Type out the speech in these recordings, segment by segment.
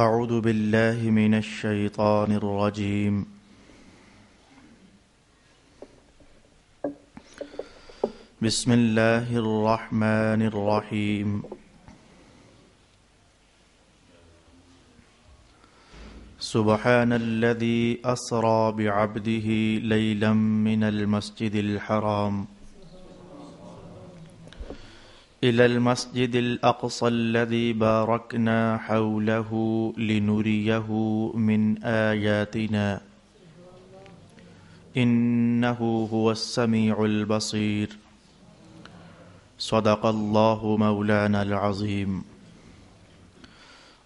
أعوذ بالله من الشيطان الرجيم. بسم الله الرحمن الرحيم. سبحان الذي أسرى بعبده ليلا من المسجد الحرام إلى المسجد الأقصى الذي باركنا حوله لنريه من آياتنا إنه هو السميع البصير. صدق الله مولانا العظيم.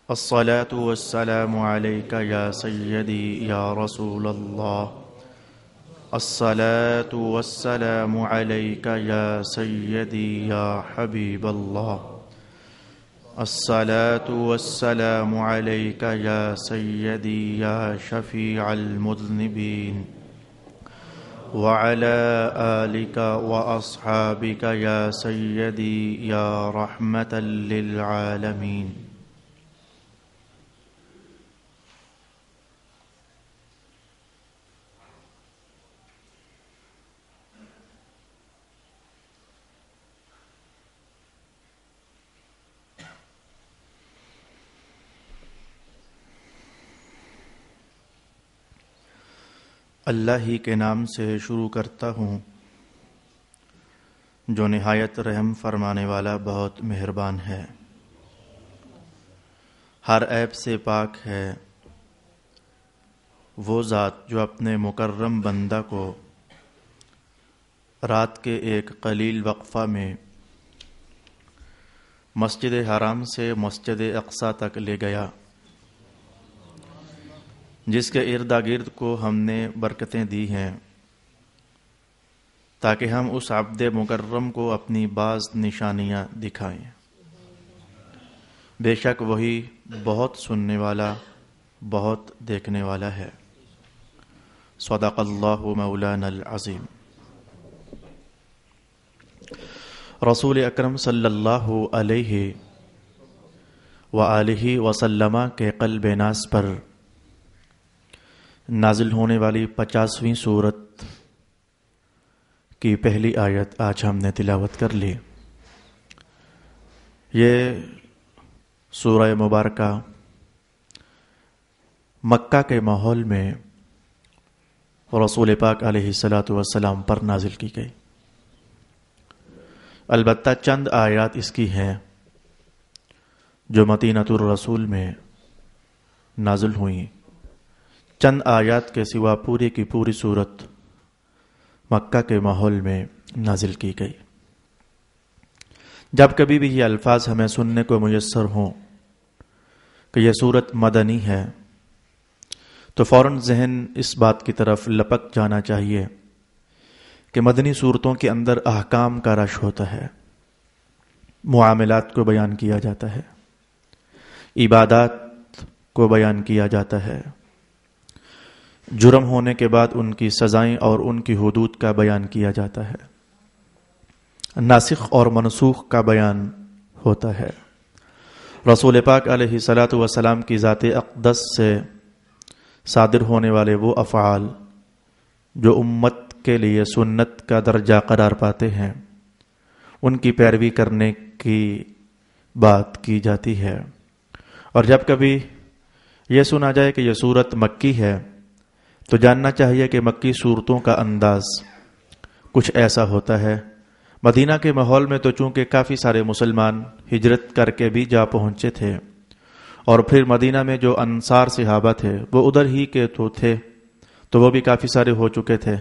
الصلاة والسلام عليك يا سيدي يا رسول الله. الصلاة والسلام عليك يا سيدي يا حبيب الله. الصلاة والسلام عليك يا سيدي يا شفيع المذنبين وعلى آلك وأصحابك يا سيدي يا رحمة للعالمين. اللہ ہی کے نام سے شروع کرتا ہوں جو نہایت رحم فرمانے والا بہت مہربان ہے، ہر عیب سے پاک ہے۔ وہ ذات جو اپنے مکرم بندہ کو رات کے ایک قلیل وقفہ میں مسجد حرام سے مسجد اقصی تک لے گیا، جس کے ارد گرد کو ہم نے برکتیں دی ہیں تاکہ ہم اس عبد مکرم کو اپنی بعض نشانیاں دکھائیں۔ بے شک وہی بہت سننے والا بہت دیکھنے والا ہے۔ صدق اللہ مولانا العظیم۔ رسول اکرم صلی اللہ علیہ وآلہ وسلم کے قلب ناز پر نازل ہونے والی 50ویں سورت کی پہلی آیت آج ہم نے تلاوت کر لی۔ یہ سورہ مبارکہ مکہ کے ماحول میں رسول پاک علیہ السلام پر نازل کی گئی۔ البتہ چند آیات اس کی ہیں جو مدینۃ الرسول میں نازل ہوئیں۔ چند آیات کے سوا پوری کی پوری سورت مکہ کے ماحول میں نازل کی گئی۔ جب کبھی بھی یہ الفاظ ہمیں سننے کو میسر ہوں کہ یہ سورت مدنی ہے تو فوراً ذہن اس بات کی طرف لپک جانا چاہیے کہ مدنی صورتوں کے اندر احکام کا رش ہوتا ہے، معاملات کو بیان کیا جاتا ہے، عبادات کو بیان کیا جاتا ہے، جرم ہونے کے بعد ان کی سزائیں اور ان کی حدود کا بیان کیا جاتا ہے، ناسخ اور منسوخ کا بیان ہوتا ہے۔ رسول پاک علیہ السلام کی ذات اقدس سے صادر ہونے والے وہ افعال جو امت کے لیے سنت کا درجہ قرار پاتے ہیں، ان کی پیروی کرنے کی بات کی جاتی ہے۔ اور جب کبھی یہ سنا جائے کہ یہ سورت مکی ہے تو جاننا چاہیے کہ مکی صورتوں کا انداز کچھ ایسا ہوتا ہے۔ مدینہ کے ماحول میں تو چونکہ کافی سارے مسلمان ہجرت کر کے بھی جا پہنچے تھے، اور پھر مدینہ میں جو انصار صحابہ تھے وہ ادھر ہی کے تو تھے، تو وہ بھی کافی سارے ہو چکے تھے،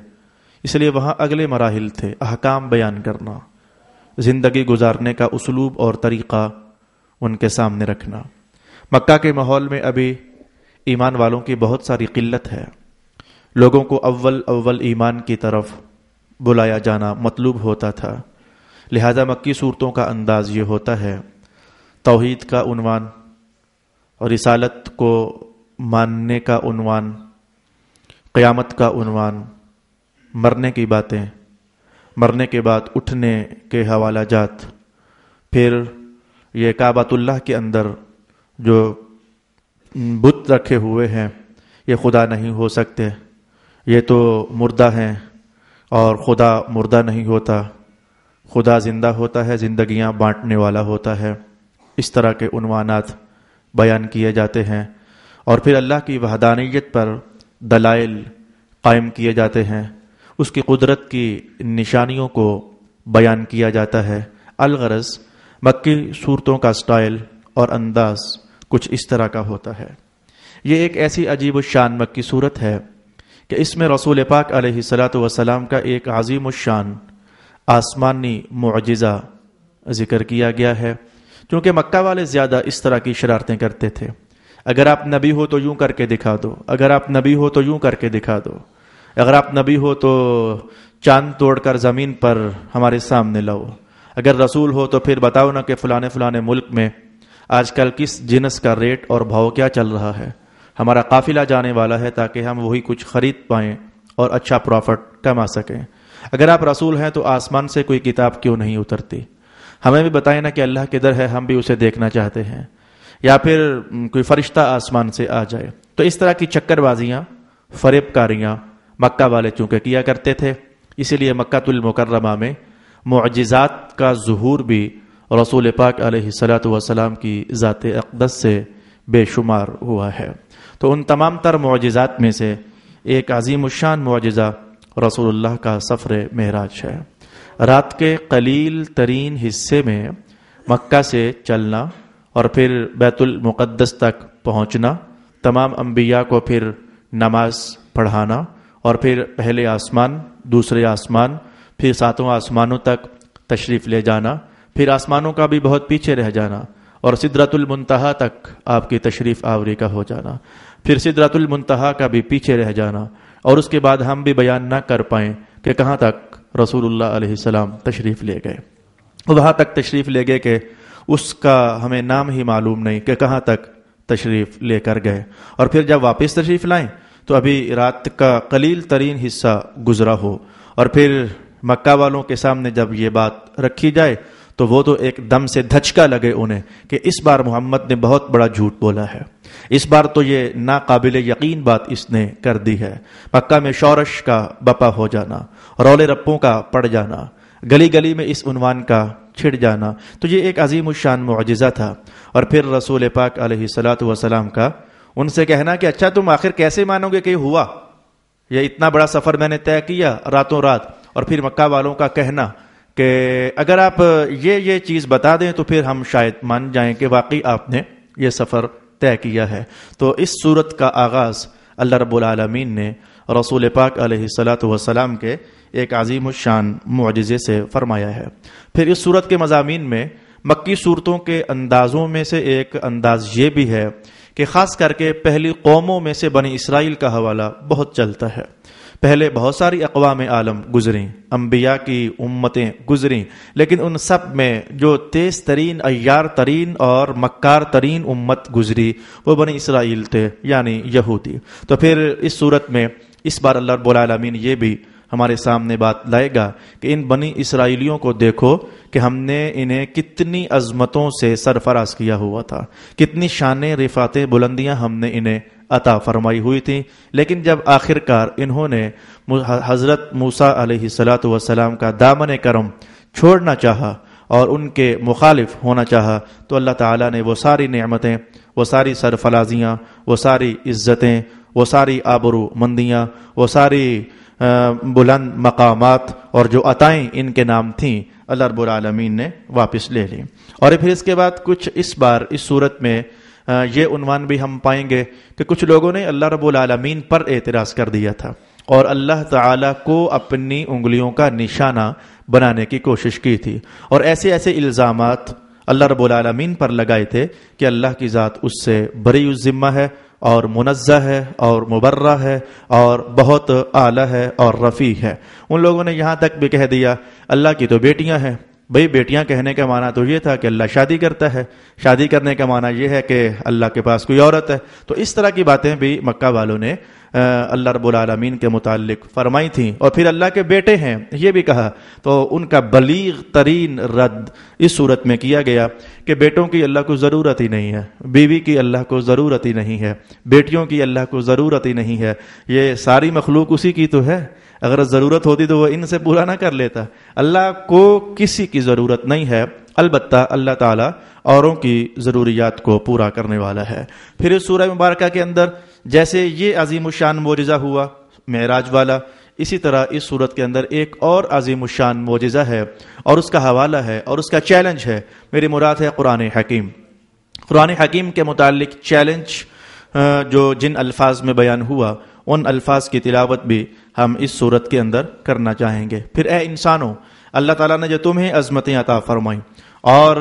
اس لیے وہاں اگلے مراحل تھے، احکام بیان کرنا، زندگی گزارنے کا اسلوب اور طریقہ ان کے سامنے رکھنا۔ مکہ کے ماحول میں ابھی ایمان والوں کی بہت ساری قلت ہے، لوگوں کو اول ایمان کی طرف بلایا جانا مطلوب ہوتا تھا، لہذا مکی صورتوں کا انداز یہ ہوتا ہے، توحید کا عنوان اور رسالت کو ماننے کا عنوان، قیامت کا عنوان، مرنے کی باتیں، مرنے کے بعد اٹھنے کے حوالہ جات، پھر یہ کعبۃ اللہ کے اندر جو بت رکھے ہوئے ہیں یہ خدا نہیں ہو سکتے، یہ تو مردہ ہیں اور خدا مردہ نہیں ہوتا، خدا زندہ ہوتا ہے، زندگیاں بانٹنے والا ہوتا ہے. اس طرح کے عنوانات بیان کیے جاتے ہیں. اور پھر اللہ کی وحدانیت پر دلائل قائم کیے جاتے ہیں، اس کی قدرت کی نشانیوں کو بیان کیا جاتا ہے. الغرض مکی صورتوں کا سٹائل اور انداز کچھ اس طرح کا ہوتا ہے. یہ ایک ایسی عجیب الشان مکی صورت ہے کہ اس میں رسول پاک علیہ الصلاۃ والسلام کا ایک عظیم الشان آسمانی معجزہ ذکر کیا گیا ہے. کیونکہ مکہ والے زیادہ اس طرح کی شرارتیں کرتے تھے. اگر آپ نبی ہو تو یوں کر کے دکھا دو، اگر آپ نبی ہو تو یوں کر کے دکھا دو، اگر آپ نبی ہو تو چاند توڑ کر زمین پر ہمارے سامنے لاؤ، اگر رسول ہو تو پھر بتاؤ نا کہ فلانے فلانے ملک میں آج کل کس جنس کا ریٹ اور بھاؤ کیا چل رہا ہے، ہمارا قافلہ جانے والا ہے تاکہ ہم وہی کچھ خرید پائیں اور اچھا پروفٹ کما سکیں. اگر آپ رسول ہیں تو آسمان سے کوئی کتاب کیوں نہیں اترتی، ہمیں بھی بتائیں نا کہ اللہ کدھر ہے، ہم بھی اسے دیکھنا چاہتے ہیں، یا پھر کوئی فرشتہ آسمان سے آ جائے. تو اس طرح کی چکر بازیاں، فریب کاریاں مکہ والے چونکہ کیا کرتے تھے، اسی لیے مکہ المکرمہ میں معجزات کا ظہور بھی رسول پاک علیہ الصلاۃ والسلام کی ذات اقدس سے بے شمار ہوا ہے. تو ان تمام تر معجزات میں سے ایک عظیم الشان معجزہ رسول اللہ کا سفر معراج ہے. رات کے قلیل ترین حصے میں مکہ سے چلنا اور پھر بیت المقدس تک پہنچنا، تمام انبیاء کو پھر نماز پڑھانا، اور پھر پہلے آسمان، دوسرے آسمان، پھر ساتوں آسمانوں تک تشریف لے جانا، پھر آسمانوں کا بھی بہت پیچھے رہ جانا، اور سدرۃ المنتہا تک آپ کی تشریف آوری کا ہو جانا، پھر سدرۃ المنتہا کا بھی پیچھے رہ جانا، اور اس کے بعد ہم بھی بیان نہ کر پائیں کہ کہاں تک رسول اللہ علیہ السلام تشریف لے گئے. وہاں تک تشریف لے گئے کہ اس کا ہمیں نام ہی معلوم نہیں کہ کہاں تک تشریف لے کر گئے. اور پھر جب واپس تشریف لائیں تو ابھی رات کا قلیل ترین حصہ گزرا ہو، اور پھر مکہ والوں کے سامنے جب یہ بات رکھی جائے تو وہ تو ایک دم سے دھچکا لگے انہیں کہ اس بار محمد نے بہت بڑا جھوٹ بولا ہے، اس بار تو یہ ناقابل یقین بات اس نے کر دی ہے. مکہ میں شورش کا بپا ہو جانا، رولے رپوں کا پڑ جانا، گلی گلی میں اس عنوان کا چھڑ جانا، تو یہ ایک عظیم الشان معجزہ تھا. اور پھر رسول پاک علیہ الصلاۃ والسلام کا ان سے کہنا کہ اچھا تم آخر کیسے مانو گے کہ ہوا، یہ اتنا بڑا سفر میں نے طے کیا راتوں رات. اور پھر مکہ والوں کا کہنا کہ اگر آپ یہ چیز بتا دیں تو پھر ہم شاید مان جائیں کہ واقعی آپ نے یہ سفر طے کیا ہے. تو اس صورت کا آغاز اللہ رب العالمین نے رسول پاک علیہ الصلاۃ والسلام کے ایک عظیم الشان معجزے سے فرمایا ہے. پھر اس صورت کے مضامین میں مکی صورتوں کے اندازوں میں سے ایک انداز یہ بھی ہے کہ خاص کر کے پہلی قوموں میں سے بنی اسرائیل کا حوالہ بہت چلتا ہے. پہلے بہت ساری اقوام عالم گزریں، انبیاء کی امتیں گزریں، لیکن ان سب میں جو تیز ترین، عیار ترین اور مکار ترین امت گزری وہ بنی اسرائیل تھے، یعنی یہودی. تو پھر اس صورت میں اس بار اللہ رب العالمین یہ بھی ہمارے سامنے بات لائے گا کہ ان بنی اسرائیلیوں کو دیکھو کہ ہم نے انہیں کتنی عظمتوں سے سرفراز کیا ہوا تھا، کتنی شانیں، رفعتیں، بلندیاں ہم نے انہیں عطا فرمائی ہوئی تھی. لیکن جب آخر کار انہوں نے حضرت موسیٰ علیہ الصلاۃ والسلام کا دامن کرم چھوڑنا چاہا اور ان کے مخالف ہونا چاہا تو اللہ تعالیٰ نے وہ ساری نعمتیں، وہ ساری سرفرازیاں، وہ ساری عزتیں، وہ ساری آبرو مندیاں، وہ ساری بلند مقامات اور جو عطائیں ان کے نام تھیں اللہ رب العالمین نے واپس لے لی. اور پھر اس کے بعد کچھ اس بار اس صورت میں یہ عنوان بھی ہم پائیں گے کہ کچھ لوگوں نے اللہ رب العالمین پر اعتراض کر دیا تھا اور اللہ تعالیٰ کو اپنی انگلیوں کا نشانہ بنانے کی کوشش کی تھی، اور ایسے ایسے الزامات اللہ رب العالمین پر لگائے تھے کہ اللہ کی ذات اس سے بری الذمہ ہے اور منزہ ہے اور مبرہ ہے اور بہت اعلیٰ ہے اور رفیع ہے. ان لوگوں نے یہاں تک بھی کہہ دیا اللہ کی تو بیٹیاں ہیں، بھئی بیٹیاں کہنے کا معنی تو یہ تھا کہ اللہ شادی کرتا ہے، شادی کرنے کا معنی یہ ہے کہ اللہ کے پاس کوئی عورت ہے. تو اس طرح کی باتیں بھی مکہ والوں نے اللہ رب العالمین کے متعلق فرمائی تھیں. اور پھر اللہ کے بیٹے ہیں یہ بھی کہا. تو ان کا بلیغ ترین رد اس صورت میں کیا گیا کہ بیٹوں کی اللہ کو ضرورت ہی نہیں ہے، بیوی کی اللہ کو ضرورت ہی نہیں ہے، بیٹیوں کی اللہ کو ضرورت ہی نہیں ہے. یہ ساری مخلوق اسی کی تو ہے، اگر ضرورت ہوتی تو وہ ان سے پورا نہ کر لیتا. اللہ کو کسی کی ضرورت نہیں ہے، البتہ اللہ تعالیٰ اوروں کی ضروریات کو پورا کرنے والا ہے. پھر اس سورہ مبارکہ کے اندر جیسے یہ عظیم الشان معجزہ ہوا معراج والا، اسی طرح اس صورت کے اندر ایک اور عظیم الشان معجزہ ہے اور اس کا حوالہ ہے اور اس کا چیلنج ہے. میری مراد ہے قرآن حکیم. قرآن حکیم کے متعلق چیلنج جو جن الفاظ میں بیان ہوا ان الفاظ کی تلاوت بھی ہم اس صورت کے اندر کرنا چاہیں گے. پھر اے انسانوں، اللہ تعالیٰ نے جو تمہیں عظمتیں عطا فرمائیں اور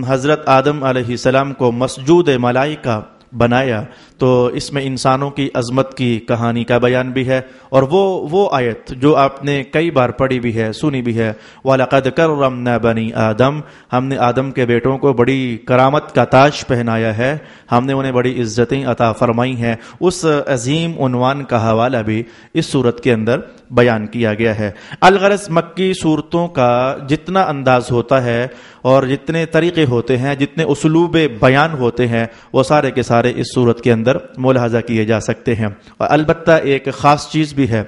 حضرت آدم علیہ السلام کو مسجود ملائکہ بنایا، تو اس میں انسانوں کی عظمت کی کہانی کا بیان بھی ہے. اور وہ آیت جو آپ نے کئی بار پڑھی بھی ہے، سنی بھی ہے، وَلَقَدْ كَرَّمْنَا بَنِي آدم، ہم نے آدم کے بیٹوں کو بڑی کرامت کا تاج پہنایا ہے، ہم نے انہیں بڑی عزتیں عطا فرمائی ہیں. اس عظیم عنوان کا حوالہ بھی اس صورت کے اندر بیان کیا گیا ہے. الغرض مکی صورتوں کا جتنا انداز ہوتا ہے اور جتنے طریقے ہوتے ہیں، جتنے اسلوب بیان ہوتے ہیں، وہ سارے کے سارے اس صورت کے اندر ملاحظہ کیے جا سکتے ہیں. اور البتہ ایک خاص چیز بھی ہے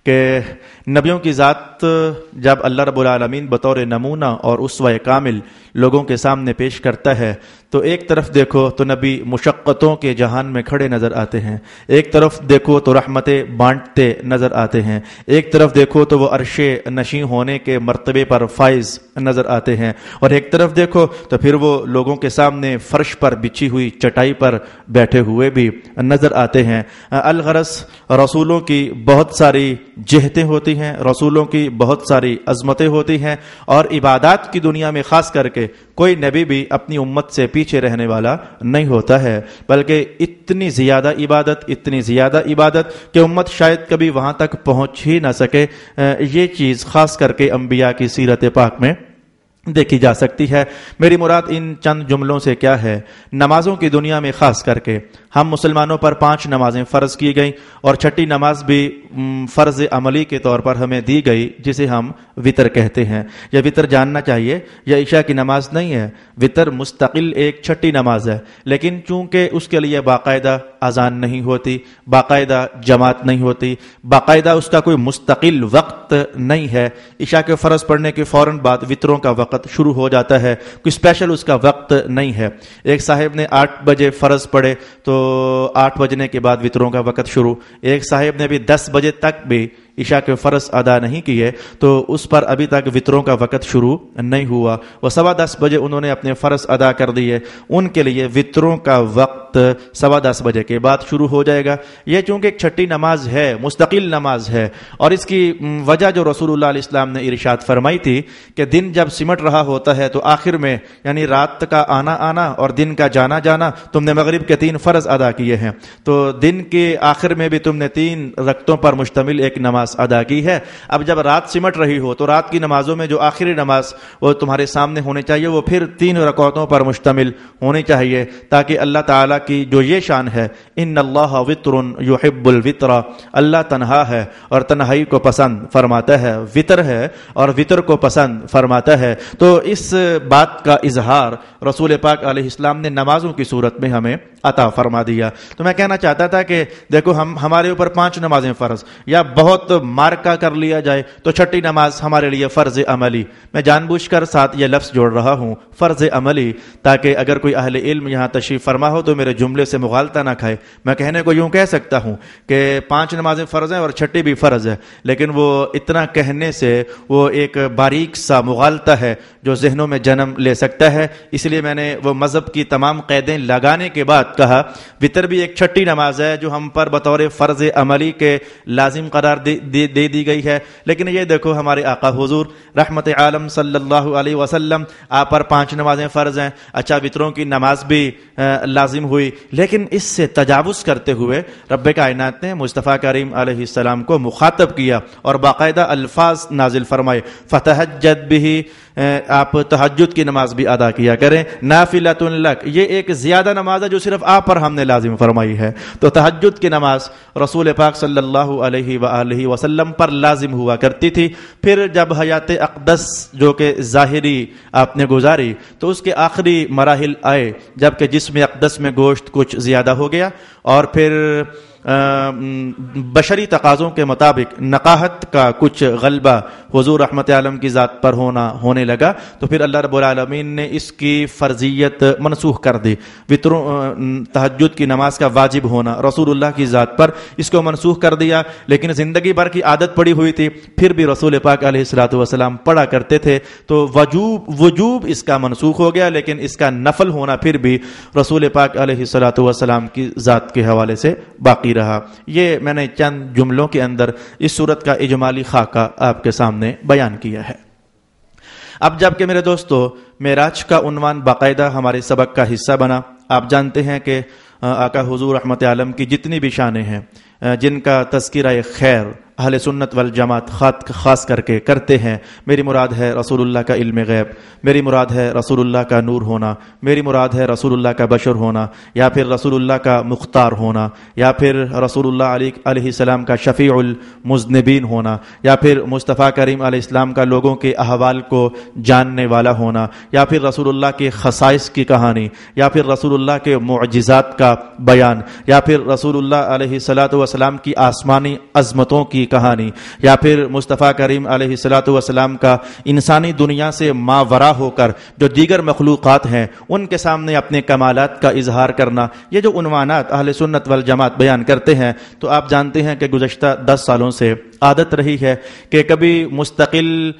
کہ نبیوں کی ذات جب اللہ رب العالمین بطور نمونہ اور اسوہ کامل لوگوں کے سامنے پیش کرتا ہے تو ایک طرف دیکھو تو نبی مشقتوں کے جہان میں کھڑے نظر آتے ہیں، ایک طرف دیکھو تو رحمتیں بانٹتے نظر آتے ہیں، ایک طرف دیکھو تو وہ عرش نشیں ہونے کے مرتبے پر فائز نظر آتے ہیں، اور ایک طرف دیکھو تو پھر وہ لوگوں کے سامنے فرش پر بچھی ہوئی چٹائی پر بیٹھے ہوئے بھی نظر آتے ہیں. الغرض رسولوں کی بہت ساری جہتیں ہوتی ہیں، رسولوں کی بہت ساری عظمتیں ہوتی ہیں، اور عبادات کی دنیا میں خاص کر کے کوئی نبی بھی اپنی امت سے پیچھے رہنے والا نہیں ہوتا ہے، بلکہ اتنی زیادہ عبادت کہ امت شاید کبھی وہاں تک پہنچ ہی نہ سکے. یہ چیز خاص کر کے انبیاء کی سیرت پاک میں دیکھی جا سکتی ہے. میری مراد ان چند جملوں سے کیا ہے؟ نمازوں کی دنیا میں خاص کر کے ہم مسلمانوں پر 5 نمازیں فرض کی گئیں اور چھٹی نماز بھی فرض عملی کے طور پر ہمیں دی گئی، جسے ہم وطر کہتے ہیں. یہ وطر جاننا چاہیے، یہ عشاء کی نماز نہیں ہے. وطر مستقل ایک چھٹی نماز ہے، لیکن چونکہ اس کے لیے باقاعدہ اذان نہیں ہوتی، باقاعدہ جماعت نہیں ہوتی، باقاعدہ اس کا کوئی مستقل وقت نہیں ہے. عشاء کے فرض پڑھنے کے فوراً بعد وطروں کا وقت شروع ہو جاتا ہے، کوئی اسپیشل اس کا وقت نہیں ہے. ایک صاحب نے 8 بجے فرض پڑھے تو 8 بجنے کے بعد وطروں کا وقت شروع. ایک صاحب نے بھی 10 بجے تک بھی عشاء کے فرض ادا نہیں کیے تو اس پر ابھی تک وطروں کا وقت شروع نہیں ہوا. وہ 10:15 بجے انہوں نے اپنے فرض ادا کر دیے، ان کے لیے وطروں کا وقت 10:15 بجے کے بعد شروع ہو جائے گا. یہ چونکہ ایک چھٹی نماز ہے، مستقل نماز ہے، اور اس کی وجہ جو رسول اللہ علیہ السلام نے ارشاد فرمائی تھی کہ دن جب سمٹ رہا ہوتا ہے تو آخر میں یعنی رات کا آنا اور دن کا جانا، تم نے مغرب کے 3 فرض ادا کیے ہیں، تو دن کے آخر میں بھی تم نے 3 رکعتوں پر مشتمل ایک نماز ادا کی ہے. اب جب رات سمٹ رہی ہو تو رات کی نمازوں میں جو آخری نماز وہ تمہارے سامنے ہونی چاہیے، وہ پھر 3 رکعتوں پر مشتمل ہونی چاہیے، تاکہ اللہ تعالیٰ کی جو یہ شان ہے ان اللہ وطر یحب الوطر، اللہ تنہا ہے اور تنہائی کو پسند فرماتا ہے، وطر ہے اور وطر کو پسند فرماتا ہے. تو اس بات کا اظہار رسول پاک علیہ السلام نے نمازوں کی صورت میں ہمیں عطا فرما دیا. تو میں کہنا چاہتا تھا کہ دیکھو ہمارے اوپر 5 نمازیں فرض، یا بہت مارکا کر لیا جائے تو چھٹی نماز ہمارے لیے فرض عملی. میں جان بوجھ کر ساتھ یہ لفظ جوڑ رہا ہوں، فرض عملی، تاکہ اگر کوئی اہل علم یہاں تشریف فرما ہو تو میرے جملے سے مغالطہ نہ کھائے. میں کہنے کو یوں کہہ سکتا ہوں کہ 5 نمازیں فرض ہیں اور چھٹی بھی فرض ہے، لیکن وہ اتنا کہنے سے وہ ایک باریک سا مغالطہ ہے جو ذہنوں میں جنم لے سکتا ہے. اس لیے میں نے وہ مذہب کی تمام قیدیں لگانے کے بعد کہا وطر بھی ایک چھٹی نماز ہے جو ہم پر بطور فرض عملی کے لازم قرار دے دی گئی ہے. لیکن یہ دیکھو ہمارے آقا حضور رحمت عالم صلی اللہ علیہ وسلم آپ پر 5 نمازیں فرض ہیں. اچھا وطروں کی نماز بھی لازم ہوئی, لیکن اس سے تجاوز کرتے ہوئے رب کائنات نے مصطفیٰ کریم علیہ السلام کو مخاطب کیا اور باقاعدہ الفاظ نازل فرمائے, فتہجد بھی, آپ تہجد کی نماز بھی ادا کیا کریں, نافلۃ لک, یہ ایک زیادہ نماز ہے جو صرف آپ پر ہم نے لازم فرمائی ہے. تو تہجد کی نماز رسول پاک صلی اللہ علیہ وآلہ وسلم پر لازم ہوا کرتی تھی. پھر جب حیات اقدس جو کہ ظاہری آپ نے گزاری تو اس کے آخری مراحل آئے جبکہ جسم اقدس میں گوشت کچھ زیادہ ہو گیا اور پھر بشری تقاضوں کے مطابق نقاہت کا کچھ غلبہ حضور رحمت عالم کی ذات پر ہونے لگا. تو پھر اللہ رب العالمین نے اس کی فرضیت منسوخ کر دی. تہجد کی نماز کا واجب ہونا رسول اللہ کی ذات پر, اس کو منسوخ کر دیا. لیکن زندگی بھر کی عادت پڑی ہوئی تھی, پھر بھی رسول پاک علیہ الصلوۃ والسلام پڑھا کرتے تھے. تو وجوب اس کا منسوخ ہو گیا, لیکن اس کا نفل ہونا پھر بھی رسول پاک علیہ الصلوۃ والسلام کی ذات کے حوالے سے باقی رہا. یہ میں نے چند جملوں کے اندر اس صورت کا اجمالی خاکہ آپ کے سامنے بیان کیا ہے. اب جب کہ میرے دوستو معراج کا عنوان باقاعدہ ہمارے سبق کا حصہ بنا, آپ جانتے ہیں کہ آقا حضور رحمت عالم کی جتنی بھی شانیں ہیں جن کا تذکرہ خیر اہل سنت والجماعت خاص کر کے کرتے ہیں, میری مراد ہے رسول اللہ کا علم غیب, میری مراد ہے رسول اللہ کا نور ہونا, میری مراد ہے رسول اللہ کا بشر ہونا, یا پھر رسول اللہ کا مختار ہونا, یا پھر رسول اللہ علیہ السلام کا شفیع المذنبین ہونا, یا پھر مصطفیٰ کریم علیہ السلام کا لوگوں کے احوال کو جاننے والا ہونا, یا پھر رسول اللہ کے خصائص کی کہانی, یا پھر رسول اللہ کے معجزات کا بیان, یا پھر رسول اللہ علیہ الصلوۃ والسلام کی آسمانی عظمتوں کی کہانی, یا پھر مصطفیٰ کریم علیہ الصلوۃ والسلام کا انسانی دنیا سے ماورا ہو کر جو دیگر مخلوقات ہیں ان کے سامنے اپنے کمالات کا اظہار کرنا. یہ جو عنوانات اہل سنت والجماعت بیان کرتے ہیں, تو آپ جانتے ہیں کہ گزشتہ 10 سالوں سے عادت رہی ہے کہ کبھی مستقل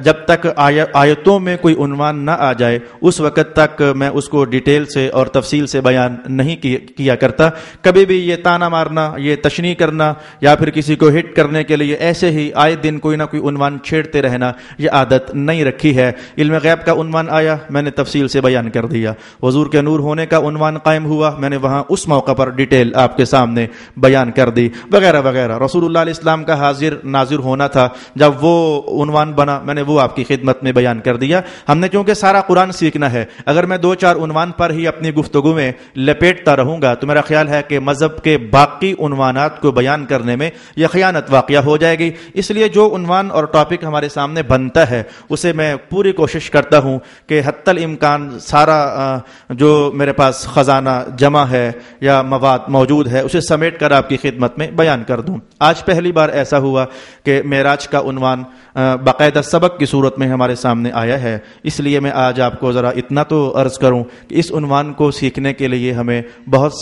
جب تک آیتوں میں کوئی عنوان نہ آ جائے اس وقت تک میں اس کو ڈیٹیل سے اور تفصیل سے بیان نہیں کیا کرتا. کبھی بھی یہ تانا مارنا, یہ تشنیع کرنا, یا پھر کسی کو ہٹ کرنے کے لیے ایسے ہی آئے دن کوئی نہ کوئی عنوان چھیڑتے رہنا, یہ عادت نہیں رکھی ہے. علم غیب کا عنوان آیا, میں نے تفصیل سے بیان کر دیا. حضور کے نور ہونے کا عنوان قائم ہوا, میں نے وہاں اس موقع پر ڈیٹیل آپ کے سامنے بیان کر دی, وغیرہ وغیرہ. رسول اللہ علیہ السلام کا حاضر ناظر ہونا تھا, جب وہ عنوان بنا میں نے وہ آپ کی خدمت میں بیان کر دیا. ہم نے چونکہ سارا قرآن سیکھنا ہے, اگر میں 2-4 عنوان پر ہی اپنی گفتگو میں لپیٹتا رہوں گا تو میرا خیال ہے کہ مذہب کے باقی عنوانات کو بیان کرنے میں یہ خیانت واقعہ ہو جائے گی. اس لیے جو عنوان اور ٹاپک ہمارے سامنے بنتا ہے اسے میں پوری کوشش کرتا ہوں کہ حتی الامکان سارا جو میرے پاس خزانہ جمع ہے یا مواد موجود ہے اسے سمیٹ کر آپ کی خدمت میں بیان کر دوں. آج پہلی بار ایسا ہوا کہ معراج کا عنوان باقاعدہ سبق کی صورت میں ہمارے سامنے آیا ہے, اس لیے میں آج آپ کو ذرا اتنا تو عرض کروں کہ اس عنوان کو سیکھنے کے لیے ہمیں بہت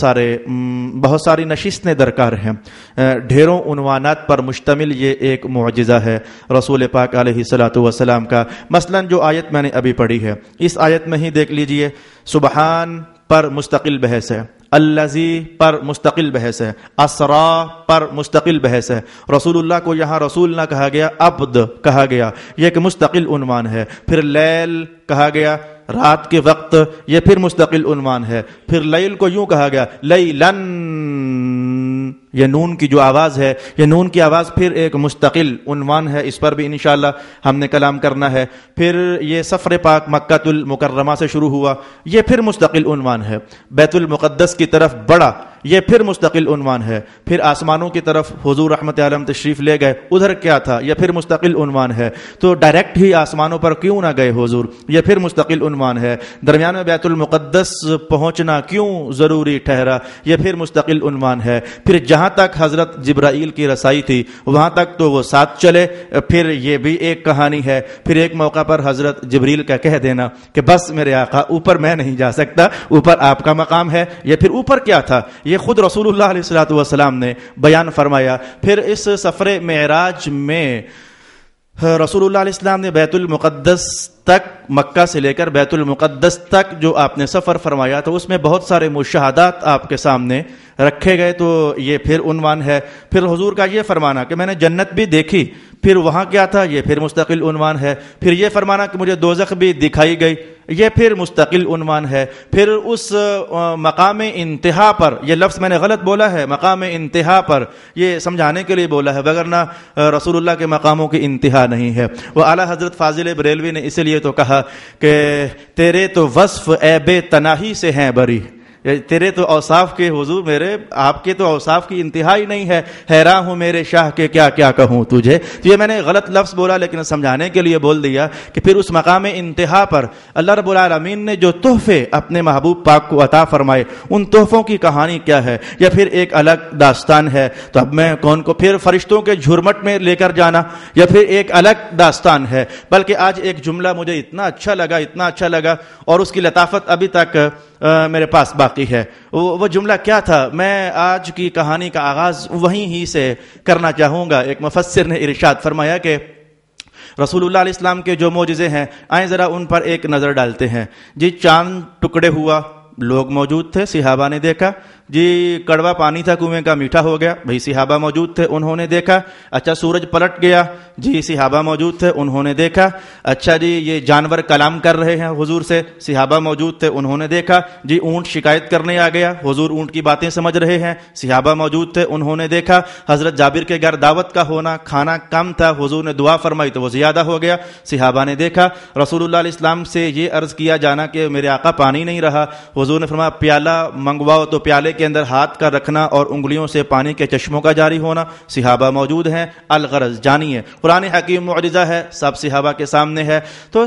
ساری نشستیں درکار ہیں. ڈھیروں عنوانات پر مشتمل یہ ایک معجزہ ہے رسول پاک علیہ الصلوۃ والسلام کا. مثلا جو آیت میں نے ابھی پڑھی ہے, اس آیت میں ہی دیکھ لیجئے, سبحان پر مستقل بحث ہے, الذی پر مستقل بحث ہے, اسرا پر مستقل بحث ہے. رسول اللہ کو یہاں رسول نہ کہا گیا, عبد کہا گیا, یہ ایک مستقل عنوان ہے. پھر لیل کہا گیا, رات کے وقت, یہ پھر مستقل عنوان ہے. پھر لیل کو یوں کہا گیا لیلن, یہ نون کی جو آواز ہے, یہ نون کی آواز پھر ایک مستقل عنوان ہے, اس پر بھی انشاءاللہ ہم نے کلام کرنا ہے. پھر یہ سفر پاک مکہ المکرمہ سے شروع ہوا, یہ پھر مستقل عنوان ہے. بیت المقدس کی طرف بڑھا, یہ پھر مستقل عنوان ہے. پھر آسمانوں کی طرف حضور رحمت عالم تشریف لے گئے, ادھر کیا تھا, یہ پھر مستقل عنوان ہے. تو ڈائریکٹ ہی آسمانوں پر کیوں نہ گئے حضور, یہ پھر مستقل عنوان ہے. درمیان میں بیت المقدس پہنچنا کیوں ضروری ٹھہرا, یہ پھر مستقل عنوان ہے. پھر جہاں تک حضرت جبرائیل کی رسائی تھی وہاں تک تو وہ ساتھ چلے, پھر یہ بھی ایک کہانی ہے. پھر ایک موقع پر حضرت جبریل کا کہہ دینا کہ بس میرے آقا اوپر میں نہیں جا سکتا, اوپر آپ کا مقام ہے. یہ پھر اوپر کیا تھا, یہ خود رسول اللہ علیہ الصلوۃ والسلام نے بیان فرمایا. پھر اس سفر معراج میں رسول اللہ علیہ السلام نے بیت المقدس تک مکہ سے لے کر بیت المقدس تک جو آپ نے سفر فرمایا تو اس میں بہت سارے مشاہدات آپ کے سامنے رکھے گئے. تو یہ پھر عنوان ہے. پھر حضور کا یہ فرمانا کہ میں نے جنت بھی دیکھی، پھر وہاں کیا تھا، یہ پھر مستقل عنوان ہے. پھر یہ فرمانا کہ مجھے دوزخ بھی دکھائی گئی، یہ پھر مستقل عنوان ہے. پھر اس مقام انتہا پر، یہ لفظ میں نے غلط بولا ہے، مقام انتہا پر، یہ سمجھانے کے لیے بولا ہے، وگرنہ رسول اللہ کے مقاموں کی انتہا نہیں ہے. وہ اعلیٰ حضرت فاضل بریلوی نے اسی لیے تو کہا کہ تیرے تو وصف عیب تناہی سے ہیں بری، تیرے تو اوصاف کے حضور میرے آپ کے تو اوصاف کی انتہا ہی نہیں ہے، حیران ہوں میرے شاہ کے کیا کیا کہوں تجھے. تو یہ میں نے غلط لفظ بولا لیکن سمجھانے کے لیے بول دیا کہ پھر اس مقام انتہا پر اللہ رب العالمین نے جو تحفے اپنے محبوب پاک کو عطا فرمائے، ان تحفوں کی کہانی کیا ہے یا پھر ایک الگ داستان ہے. تو اب میں کون کو پھر فرشتوں کے جھرمٹ میں لے کر جانا یا پھر ایک الگ داستان ہے. بلکہ آج ایک جملہ مجھے اتنا اچھا لگا اور اس کی لطافت ابھی تک میرے پاس باقی ہے. وہ جملہ کیا تھا، میں آج کی کہانی کا آغاز وہیں ہی سے کرنا چاہوں گا. ایک مفسر نے ارشاد فرمایا کہ رسول اللہ علیہ السلام کے جو معجزے ہیں، آئیں ذرا ان پر ایک نظر ڈالتے ہیں. جی چاند ٹکڑے ہوا، لوگ موجود تھے، صحابہ نے دیکھا. جی کڑوا پانی تھا کنویں کا، میٹھا ہو گیا، بھئی صحابہ موجود تھے، انہوں نے دیکھا. اچھا سورج پلٹ گیا، جی صحابہ موجود تھے، انہوں نے دیکھا. اچھا جی یہ جانور کلام کر رہے ہیں حضور سے، صحابہ موجود تھے، انہوں نے دیکھا. جی اونٹ شکایت کرنے آ گیا، حضور اونٹ کی باتیں سمجھ رہے ہیں، صحابہ موجود تھے، انہوں نے دیکھا. حضرت جابر کے گھر دعوت کا ہونا، کھانا کم تھا، حضور نے دعا فرمائی تو وہ زیادہ ہو گیا، صحابہ نے دیکھا. رسول اللہ علیہ السلام سے یہ عرض کیا جانا کہ میرے آقا پانی نہیں رہا، حضور نے فرمایا پیالہ منگواؤ، تو پیالے کے اندر ہاتھ کا رکھنا اور انگلیوں سے پانی کے چشموں کا جاری ہونا، صحابہ موجود ہیں. الغرض جانیے قرآن حکیم معجزہ ہے، سب صحابہ کے سامنے ہے. تو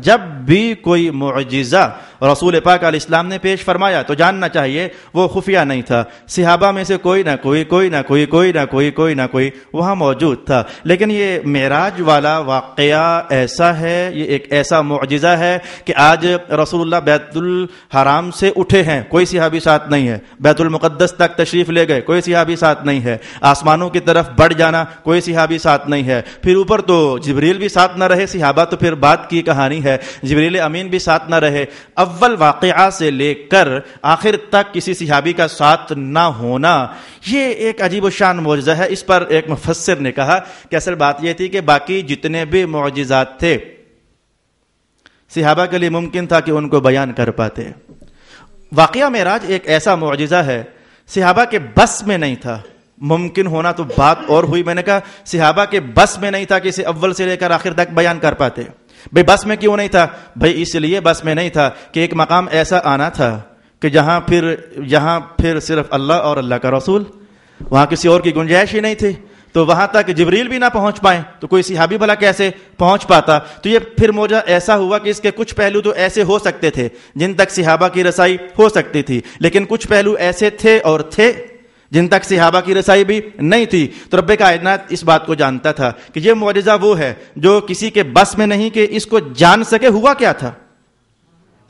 جب بھی کوئی معجزہ رسول پاک علیہ السلام نے پیش فرمایا تو جاننا چاہیے وہ خفیہ نہیں تھا. صحابہ میں سے کوئی نہ کوئی وہاں موجود تھا. لیکن یہ معراج والا واقعہ ایسا ہے، یہ ایک ایسا معجزہ ہے کہ آج رسول اللہ بیت الحرام سے اٹھے ہیں، کوئی صحابی ساتھ نہیں ہے. بیت المقدس تک تشریف لے گئے، کوئی صحابی ساتھ نہیں ہے. آسمانوں کی طرف بڑھ جانا، کوئی صحابی ساتھ نہیں ہے. پھر اوپر تو جبریل بھی ساتھ نہ رہے، صحابہ تو پھر بات کی کہانی ہے، جبریل امین بھی ساتھ نہ رہے. اول واقعہ سے لے کر آخر تک کسی صحابی کا ساتھ نہ ہونا، یہ ایک عجیب و شان معجزہ ہے. اس پر ایک مفسر نے کہا کہ اصل بات یہ تھی کہ باقی جتنے بھی معجزات تھے صحابہ کے لیے ممکن تھا کہ ان کو بیان کر پاتے. واقعہ معراج ایک ایسا معجزہ ہے صحابہ کے بس میں نہیں تھا. ممکن ہونا تو بات اور ہوئی، میں نے کہا صحابہ کے بس میں نہیں تھا کہ اسے اول سے لے کر آخر تک بیان کر پاتے. بھئی بس میں کیوں نہیں تھا؟ بھئی اس لیے بس میں نہیں تھا کہ ایک مقام ایسا آنا تھا کہ یہاں پھر صرف اللہ اور اللہ کا رسول، وہاں کسی اور کی گنجائش ہی نہیں تھی. تو وہاں تک جبریل بھی نہ پہنچ پائیں تو کوئی صحابی بھلا کیسے پہنچ پاتا؟ تو یہ پھر معجزہ ایسا ہوا کہ اس کے کچھ پہلو تو ایسے ہو سکتے تھے جن تک صحابہ کی رسائی ہو سکتی تھی، لیکن کچھ پہلو ایسے تھے جن تک صحابہ کی رسائی بھی نہیں تھی. تو رب کائنات اس بات کو جانتا تھا کہ یہ معجزہ وہ ہے جو کسی کے بس میں نہیں کہ اس کو جان سکے. ہوا کیا تھا؟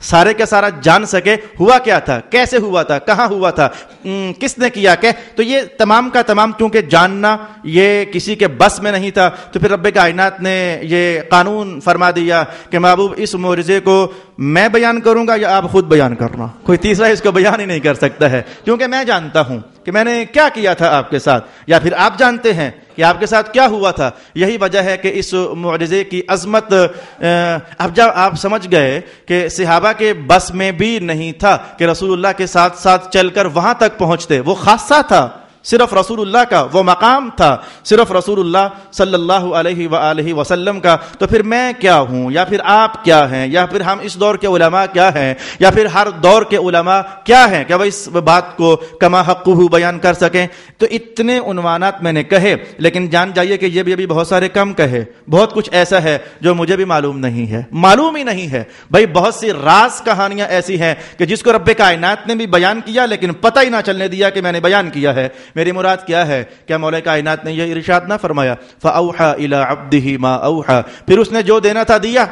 سارے کا سارا جان سکے ہوا کیا تھا، کیسے ہوا تھا، کہاں ہوا تھا، کس نے کیا کہ تو یہ تمام کا تمام کیونکہ جاننا یہ کسی کے بس میں نہیں تھا. تو پھر رب کائنات نے یہ قانون فرما دیا کہ محبوب اس معجزے کو میں بیان کروں گا یا آپ خود بیان کرنا، کوئی تیسرا اس کو بیان ہی نہیں کر سکتا ہے، کیونکہ میں جانتا ہوں کہ میں نے کیا کیا تھا آپ کے ساتھ، یا پھر آپ جانتے ہیں کہ آپ کے ساتھ کیا ہوا تھا. یہی وجہ ہے کہ اس معجزے کی عظمت اب جب آپ سمجھ گئے کہ صحابہ کے بس میں بھی نہیں تھا کہ رسول اللہ کے ساتھ ساتھ چل کر وہاں تک پہنچتے، وہ خاصہ تھا، صرف رسول اللہ کا وہ مقام تھا، صرف رسول اللہ صلی اللہ علیہ وآلہ وسلم کا. تو پھر میں کیا ہوں، یا پھر آپ کیا ہیں، یا پھر ہم اس دور کے علماء کیا ہیں، یا پھر ہر دور کے علماء کیا ہیں کہ وہ اس بات کو کما حقہ بیان کر سکیں. تو اتنے عنوانات میں نے کہے، لیکن جان جائیے کہ یہ بھی ابھی بہت سارے کم کہے. بہت کچھ ایسا ہے جو مجھے بھی معلوم نہیں ہے، معلوم ہی نہیں ہے. بھائی بہت سی راز کہانیاں ایسی ہیں کہ جس کو رب کائنات نے بھی بیان کیا لیکن پتہ ہی نہ چلنے دیا کہ میں نے بیان کیا ہے. میری مراد کیا ہے؟ کیا مولا کائنات نے یہ ارشاد نہ فرمایا فَأَوْحَى إِلَىٰ عَبْدِهِ مَا أَوْحَى، پھر اس نے جو دینا تھا دیا،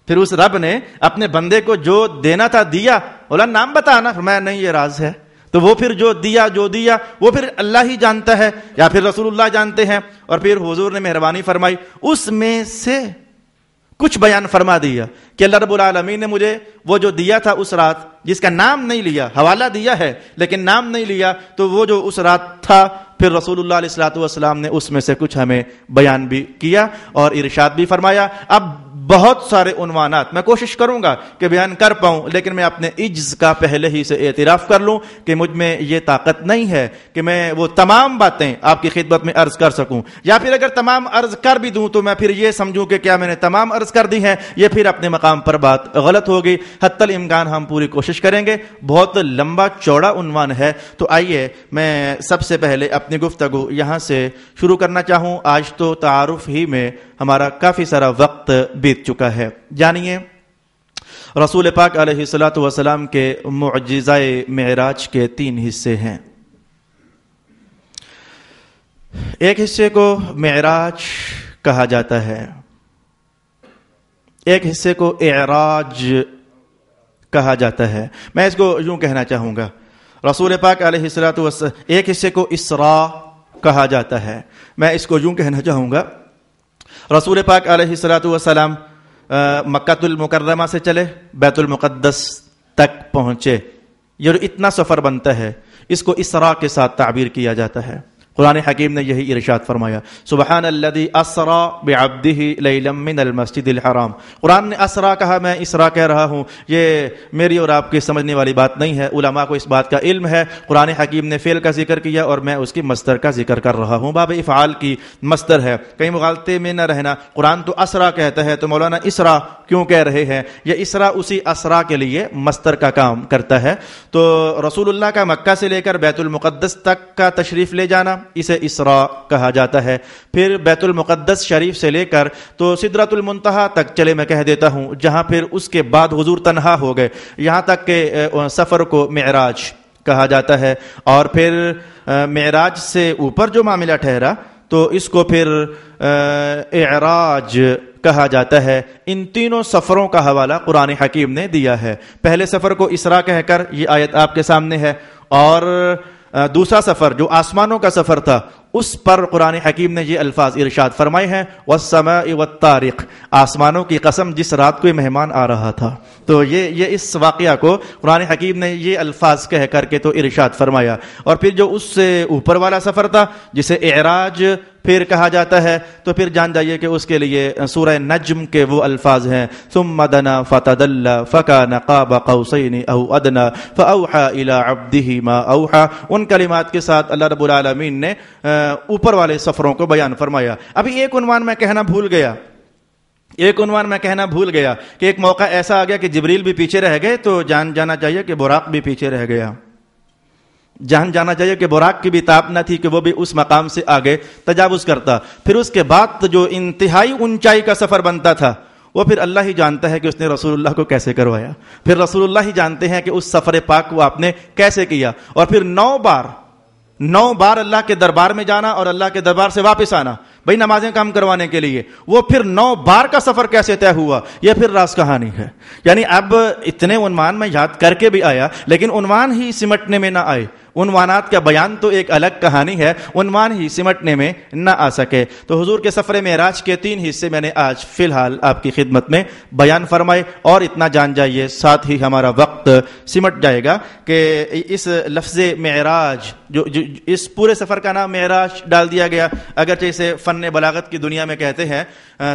پھر اس رب نے اپنے بندے کو جو دینا تھا دیا. بولا نام بتانا، فرمایا نہیں یہ راز ہے. تو وہ پھر جو دیا وہ پھر اللہ ہی جانتا ہے یا پھر رسول اللہ جانتے ہیں. اور پھر حضور نے مہربانی فرمائی اس میں سے کچھ بیان فرما دیا کہ اللہ رب العالمین نے مجھے وہ جو دیا تھا اس رات، جس کا نام نہیں لیا، حوالہ دیا ہے لیکن نام نہیں لیا، تو وہ جو اس رات تھا، پھر رسول اللہ علیہ الصلوۃ والسلام نے اس میں سے کچھ ہمیں بیان بھی کیا اور ارشاد بھی فرمایا۔ اب بہت سارے عنوانات میں کوشش کروں گا کہ بیان کر پاؤں، لیکن میں اپنے عجز کا پہلے ہی سے اعتراف کر لوں کہ مجھ میں یہ طاقت نہیں ہے کہ میں وہ تمام باتیں آپ کی خدمت میں عرض کر سکوں، یا پھر اگر تمام عرض کر بھی دوں تو میں پھر یہ سمجھوں کہ کیا میں نے تمام عرض کر دی ہے، یہ پھر اپنے مقام پر بات غلط ہوگی۔ حتی الامکان ہم پوری کوشش کریں گے۔ بہت لمبا چوڑا عنوان ہے، تو آئیے میں سب سے پہلے اپنی گفتگو یہاں سے شروع کرنا چاہوں۔ آج تو تعارف ہی میں ہمارا کافی سارا وقت بیت چکا ہے۔ جانیے رسول پاک علیہ الصلوۃ والسلام کے معجزہ معراج کے 3 حصے ہیں۔ ایک حصے کو معراج کہا جاتا ہے، ایک حصے کو اعراج کہا جاتا ہے۔ میں اس کو یوں کہنا چاہوں گا، رسول پاک علیہ الصلوۃ والسلام ایک حصے کو اسراء کہا جاتا ہے، میں اس کو یوں کہنا چاہوں گا، رسول پاک علیہ الصلوۃ والسلام مکہ المکرمہ سے چلے بیت المقدس تک پہنچے، یہ جو اتنا سفر بنتا ہے اس کو اسراء کے ساتھ تعبیر کیا جاتا ہے۔ قرآن حکیم نے یہی ارشاد فرمایا، سبحان الذی اسرا بعبدہ لیلا من المسجد الحرام۔ قرآن نے اسرا کہا، میں اسرا کہہ رہا ہوں، یہ میری اور آپ کی سمجھنے والی بات نہیں ہے، علماء کو اس بات کا علم ہے۔ قرآن حکیم نے فعل کا ذکر کیا اور میں اس کی مصدر کا ذکر کر رہا ہوں، باب افعال کی مصدر ہے، کہیں مغالطے میں نہ رہنا۔ قرآن تو اسرا کہتا ہے تو مولانا اسرا کیوں کہہ رہے ہیں؟ یہ اسرا اسی اسرا کے لیے مصدر کا کام کرتا ہے۔ تو رسول اللہ کا مکہ سے لے کر بیت المقدس تک کا تشریف لے جانا اسے اسراء کہا جاتا ہے۔ پھر بیت المقدس شریف سے لے کر تو سدرۃ المنتہا تک چلے میں کہہ دیتا ہوں، جہاں پھر اس کے بعد حضور تنہا ہو گئے، یہاں تک کہ سفر کو معراج کہا جاتا ہے۔ اور پھر معراج سے اوپر جو معاملہ ٹھہرا تو اس کو پھر اعراج کہا جاتا ہے۔ ان تینوں سفروں کا حوالہ قرآن حکیم نے دیا ہے۔ پہلے سفر کو اسراء کہہ کر یہ آیت آپ کے سامنے ہے، اور دوسرا سفر جو آسمانوں کا سفر تھا اس پر قرآن حکیم نے یہ الفاظ ارشاد فرمائے ہیں، والسماء والطارق، آسمانوں کی قسم جس رات کوئی مہمان آ رہا تھا۔ تو یہ اس واقعہ کو قرآن حکیم نے یہ الفاظ کہہ کر کے تو ارشاد فرمایا۔ اور پھر جو اس سے اوپر والا سفر تھا جسے اعراج پھر کہا جاتا ہے، تو پھر جان جائیے کہ اس کے لیے سورہ نجم کے وہ الفاظ ہیں، ثم دنا فتدلى فكان قاب قوسين او ادنى فاوحى الى عبده ما اوحى۔ ان کلمات کے ساتھ اللہ رب العالمین نے اوپر والے سفروں کو بیان فرمایا۔ ابھی ایک عنوان میں کہنا بھول گیا کہ ایک موقع ایسا آ گیا کہ جبریل بھی پیچھے رہ گئے، تو جان جانا چاہیے کہ براق بھی پیچھے رہ گیا، جان جانا چاہیے کہ براق کی بھی طاقت نہ تھی کہ وہ بھی اس مقام سے آگے تجاوز کرتا۔ پھر اس کے بعد جو انتہائی اونچائی کا سفر بنتا تھا وہ پھر اللہ ہی جانتا ہے کہ اس نے رسول اللہ کو کیسے کروایا، پھر رسول اللہ ہی جانتے ہیں کہ اس سفر پاک کو آپ نے کیسے کیا۔ اور پھر 9 بار اللہ کے دربار میں جانا اور اللہ کے دربار سے واپس آنا، بھائی نمازیں کام کروانے کے لیے، وہ پھر 9 بار کا سفر کیسے طے ہوا، یہ پھر راز کہانی ہے۔ یعنی اب اتنے عنوان میں یاد کر کے بھی آیا، لیکن عنوان ہی سمٹنے میں نہ آئے۔ عنوانات کا بیان تو ایک الگ کہانی ہے، عنوان ہی سمٹنے میں نہ آ سکے۔ تو حضور کے سفر معراج کے 3 حصے میں نے آج فی الحال آپ کی خدمت میں بیان فرمائے، اور اتنا جان جائیے ساتھ ہی ہمارا وقت سمٹ جائے گا کہ اس لفظ معراج جو اس پورے سفر کا نام معراج ڈال دیا گیا، اگرچہ اسے فن بلاغت کی دنیا میں کہتے ہیں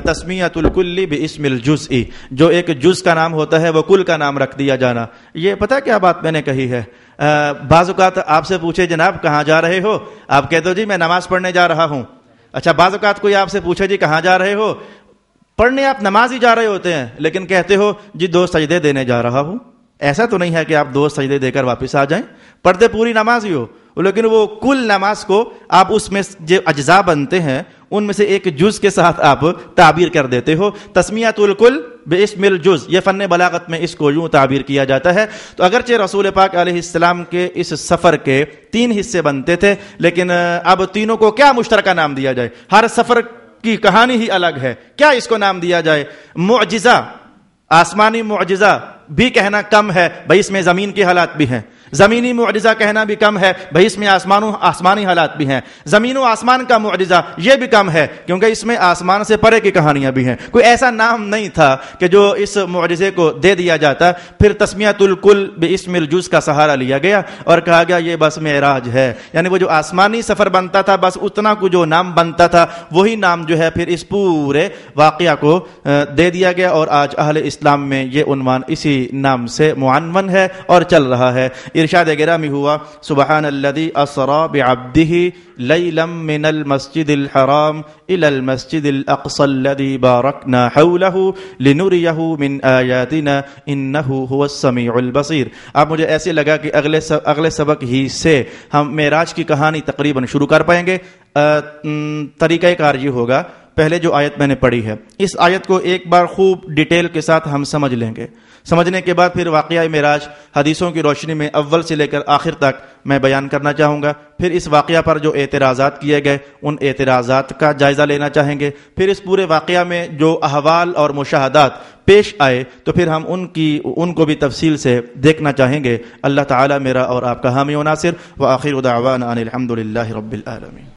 تسمیۃ الکل باسم الجزء، جو ایک جز کا نام ہوتا ہے وہ کل کا نام رکھ دیا جانا۔ یہ پتہ کیا بات میں نے کہی ہے؟ بعض اوقات آپ سے پوچھے جناب کہاں جا رہے ہو، آپ کہتے ہو جی میں نماز پڑھنے جا رہا ہوں۔ اچھا بعض اوقات کوئی آپ سے پوچھے جی کہاں جا رہے ہو، پڑھنے آپ نماز ہی جا رہے ہوتے ہیں لیکن کہتے ہو جی 2 سجدے دینے جا رہا ہوں۔ ایسا تو نہیں ہے کہ آپ 2 سجدے دے کر واپس آ جائیں، پڑھتے پوری نماز ہی ہو، لیکن وہ کل نماز کو آپ اس میں جو اجزاء بنتے ہیں ان میں سے ایک جز کے ساتھ آپ تعبیر کر دیتے ہو۔ تسمیۃ الکل باسم الجز، یہ فن بلاغت میں اس کو یوں تعبیر کیا جاتا ہے۔ تو اگرچہ رسول پاک علیہ السلام کے اس سفر کے 3 حصے بنتے تھے، لیکن اب تینوں کو کیا مشترکہ نام دیا جائے؟ ہر سفر کی کہانی ہی الگ ہے، کیا اس کو نام دیا جائے؟ معجزہ، آسمانی معجزہ بھی کہنا کم ہے، بھائی اس میں زمین کے حالات بھی ہیں، زمینی معجزہ کہنا بھی کم ہے، بھائی اس میں آسمانی حالات بھی ہیں. زمین و آسمان کا معجزہ یہ بھی کم ہے کیونکہ اس میں آسمان سے پرے کی کہانیاں بھی ہیں. کوئی ایسا نام نہیں تھا کہ جو اس معجزے کو دے دیا جاتا. پھر تسمیۃ الکل باسم الجز کا سہارا لیا گیا اور کہا گیا یہ بس معراج ہے، یعنی وہ جو آسمانی سفر بنتا تھا بس اتنا کو جو نام بنتا تھا وہی نام جو ہے پھر اس پورے واقعہ کو دے دیا گیا، اور آج اہل اسلام میں یہ عنوان اسی نام سے معنون ہے اور چل رہا ہے. ارشاد گرامی ہوا سبحان الذی اسری بعبدہ لیلا من المسجد الحرام الى المسجد الاقصى الذي باركنا حوله لنريه من آیاتنا انہ هو السمیع البصیر. اب مجھے ایسے لگا کہ اگلے سبق ہی سے ہم معراج کی کہانی تقریباً شروع کر پائیں گے. طریقہ کار یہ ہوگا، پہلے جو آیت میں نے پڑھی ہے اس آیت کو ایک بار خوب ڈیٹیل کے ساتھ ہم سمجھ لیں گے. سمجھنے کے بعد پھر واقعہ معراج حدیثوں کی روشنی میں اول سے لے کر آخر تک میں بیان کرنا چاہوں گا. پھر اس واقعہ پر جو اعتراضات کیے گئے ان اعتراضات کا جائزہ لینا چاہیں گے. پھر اس پورے واقعہ میں جو احوال اور مشاہدات پیش آئے تو پھر ہم ان کو بھی تفصیل سے دیکھنا چاہیں گے. اللہ تعالی میرا اور آپ کا حامی و ناصر. وآخر دعوانا ان الحمد للہ رب العالمین.